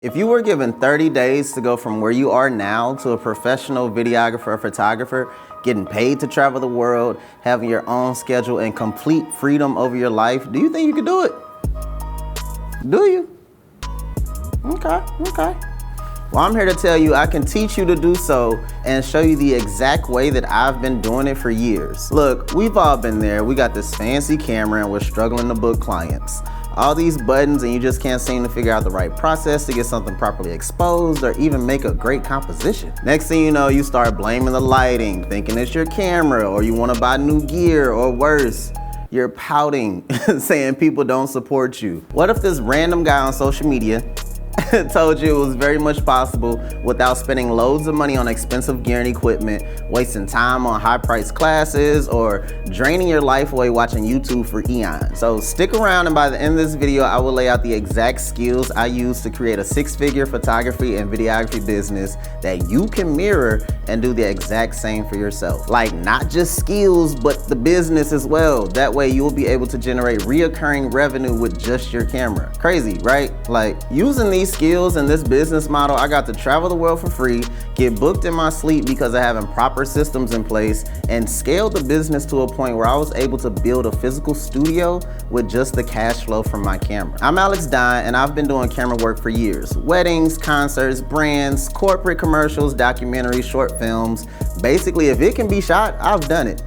If you were given 30 days to go from where you are now to a professional videographer or photographer, getting paid to travel the world, having your own schedule, and complete freedom over your life, do you think you could do it? Do you? Okay. Well, I'm here to tell you I can teach you to do so and show you the exact way that I've been doing it for years. Look, we've all been there. We got this fancy camera and we're struggling to book clients. All these buttons and you just can't seem to figure out the right process to get something properly exposed or even make a great composition. Next thing you know, you start blaming the lighting, thinking it's your camera, or you want to buy new gear, or worse, you're pouting, saying people don't support you. What if this random guy on social media told you it was very much possible without spending loads of money on expensive gear and equipment, wasting time on high-priced classes, or draining your life away watching YouTube for eons? So stick around, and by the end of this video, I will lay out the exact skills I use to create a six-figure photography and videography business that you can mirror and do the exact same for yourself. Like, not just skills, but the business as well. That way you'll be able to generate reoccurring revenue with just your camera. Crazy, right? Like, using these skills and this business model, I got to travel the world for free, get booked in my sleep because of having proper systems in place, and scale the business to a point where I was able to build a physical studio with just the cash flow from my camera. I'm Alex Dine, and I've been doing camera work for years. Weddings, concerts, brands, corporate commercials, documentaries, short films. Basically, if it can be shot, I've done it.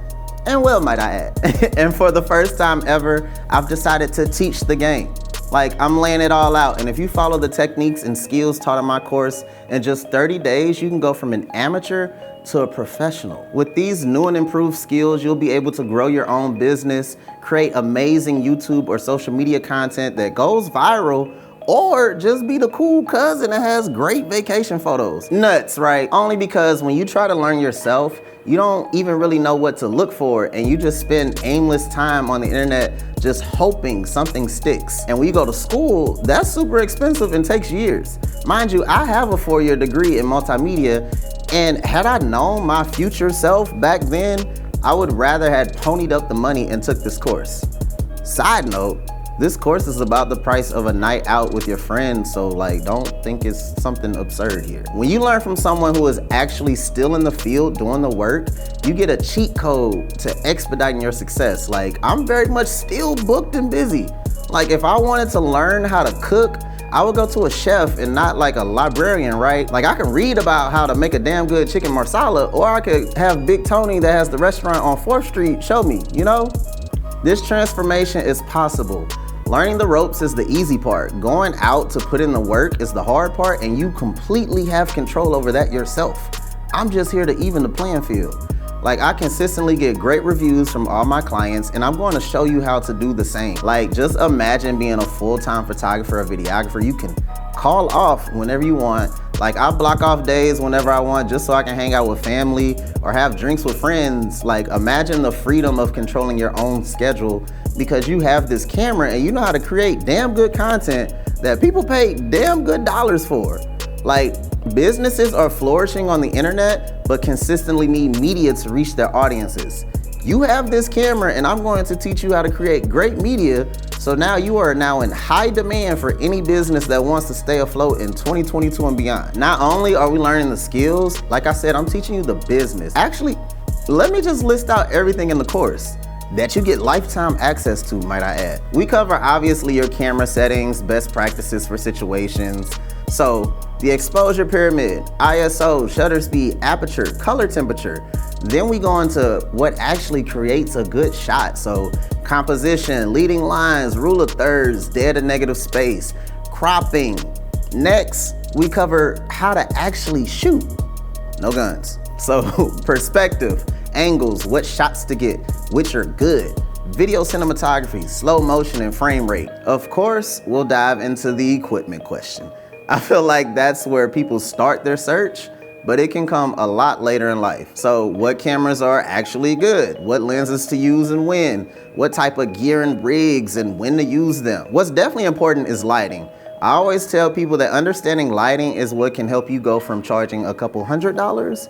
And well, might I add. And for the first time ever, I've decided to teach the game. Like, I'm laying it all out, and if you follow the techniques and skills taught in my course, in just 30 days, you can go from an amateur to a professional. With these new and improved skills, you'll be able to grow your own business, create amazing YouTube or social media content that goes viral, or just be the cool cousin that has great vacation photos. Nuts, right? Only because when you try to learn yourself, you don't even really know what to look for, and you just spend aimless time on the internet just hoping something sticks. And when you go to school, that's super expensive and takes years. Mind you, I have a 4-year degree in multimedia, and had I known my future self back then, I would rather had ponied up the money and took this course. Side note, this course is about the price of a night out with your friends, so like, don't think it's something absurd here. When you learn from someone who is actually still in the field doing the work, you get a cheat code to expediting your success. Like, I'm very much still booked and busy. Like, if I wanted to learn how to cook, I would go to a chef and not like a librarian, right? Like, I can read about how to make a damn good chicken marsala, or I could have Big Tony that has the restaurant on 4th Street show me, you know? This transformation is possible. Learning the ropes is the easy part. Going out to put in the work is the hard part, and you completely have control over that yourself. I'm just here to even the playing field. Like, I consistently get great reviews from all my clients, and I'm going to show you how to do the same. Like, just imagine being a full-time photographer or videographer. You can call off whenever you want. Like, I block off days whenever I want just so I can hang out with family or have drinks with friends. Like, imagine the freedom of controlling your own schedule because you have this camera and you know how to create damn good content that people pay damn good dollars for. Like, businesses are flourishing on the internet but consistently need media to reach their audiences. You have this camera, and I'm going to teach you how to create great media, so now you are now in high demand for any business that wants to stay afloat in 2022 and beyond. Not only are we learning the skills, like I said, I'm teaching you the business. Actually, let me just list out everything in the course that you get lifetime access to, might I add. We cover obviously your camera settings, best practices for situations. So the exposure pyramid, ISO, shutter speed, aperture, color temperature. Then we go into what actually creates a good shot. So composition, leading lines, rule of thirds, dead and negative space, cropping. Next, we cover how to actually shoot. No guns. So perspective, angles, what shots to get, which are good, video cinematography, slow motion, and frame rate. Of course, we'll dive into the equipment question. I feel like that's where people start their search, but it can come a lot later in life. So what cameras are actually good? What lenses to use and when? What type of gear and rigs and when to use them? What's definitely important is lighting. I always tell people that understanding lighting is what can help you go from charging a couple $100s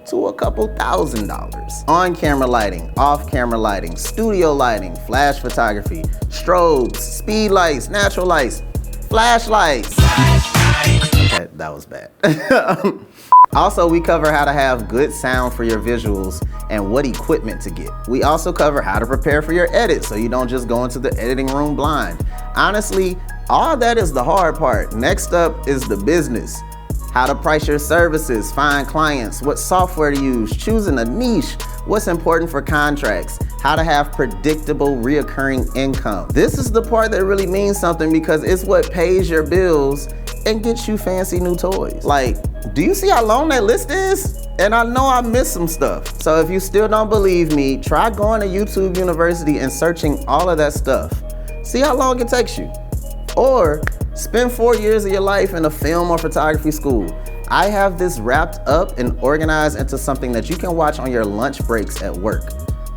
to a couple $1,000s. On-camera lighting, off-camera lighting, studio lighting, flash photography, strobes, speed lights, natural lights, flashlights. that was bad. Also, we cover how to have good sound for your visuals and what equipment to get. We also cover how to prepare for your edit so you don't just go into the editing room blind. Honestly, all that is the hard part. Next up is the business. How to price your services, find clients, what software to use, choosing a niche, what's important for contracts, how to have predictable reoccurring income. This is the part that really means something because it's what pays your bills and gets you fancy new toys. Like, do you see how long that list is? And I know I missed some stuff. So if you still don't believe me, try going to YouTube University and searching all of that stuff. See how long it takes you. Or spend 4 years of your life in a film or photography school. I have this wrapped up and organized into something that you can watch on your lunch breaks at work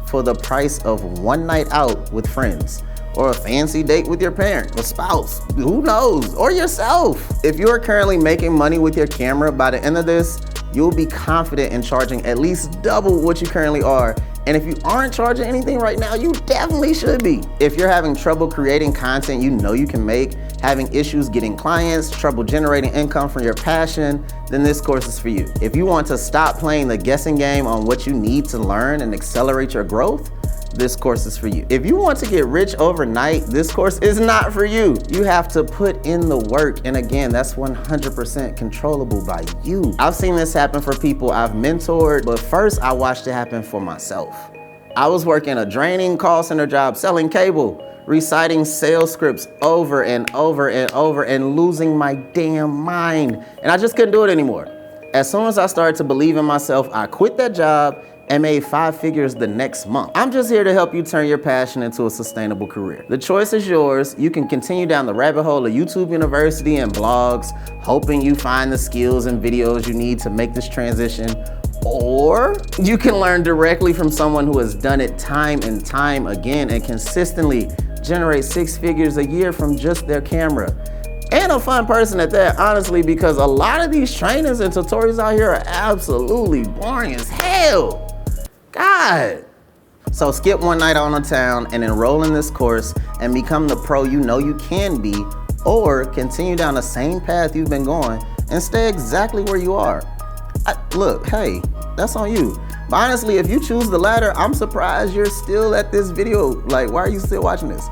for the price of one night out with friends, or a fancy date with your parent, a spouse, who knows, or yourself. If you are currently making money with your camera, by the end of this, you'll be confident in charging at least double what you currently are. And if you aren't charging anything right now, you definitely should be. If you're having trouble creating content you know you can make, having issues getting clients, trouble generating income from your passion, then this course is for you. If you want to stop playing the guessing game on what you need to learn and accelerate your growth, this course is for you. If you want to get rich overnight, this course is not for you. You have to put in the work. And again, that's 100% controllable by you. I've seen this happen for people I've mentored, but first I watched it happen for myself. I was working a draining call center job selling cable, reciting sales scripts over and over and over and losing my damn mind. And I just couldn't do it anymore. As soon as I started to believe in myself, I quit that job and made 5 figures the next month. I'm just here to help you turn your passion into a sustainable career. The choice is yours. You can continue down the rabbit hole of YouTube University and blogs, hoping you find the skills and videos you need to make this transition, or you can learn directly from someone who has done it time and time again and consistently generate 6 figures a year from just their camera. And a fun person at that, honestly, because a lot of these trainings and tutorials out here are absolutely boring as hell. God. So skip one night on the town and enroll in this course and become the pro you know you can be, or continue down the same path you've been going and stay exactly where you are. Look, hey, that's on you. But honestly, if you choose the latter, I'm surprised you're still at this video. Like, why are you still watching this?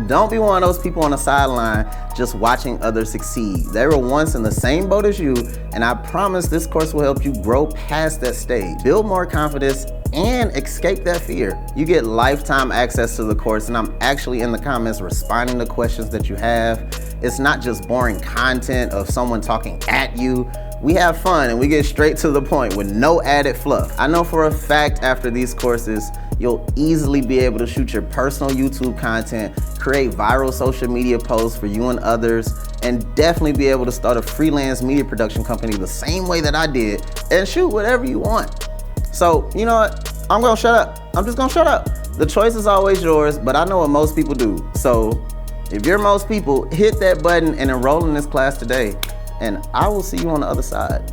Don't be one of those people on the sideline just watching others succeed. They were once in the same boat as you, and I promise this course will help you grow past that stage, build more confidence, and escape that fear. You get lifetime access to the course, and I'm actually in the comments responding to questions that you have. It's not just boring content of someone talking at you. We have fun and we get straight to the point with no added fluff. I know for a fact after these courses, you'll easily be able to shoot your personal YouTube content, create viral social media posts for you and others, and definitely be able to start a freelance media production company the same way that I did and shoot whatever you want. So, you know what? I'm gonna shut up. I'm just gonna shut up. The choice is always yours, but I know what most people do. So if you're most people, hit that button and enroll in this class today, and I will see you on the other side.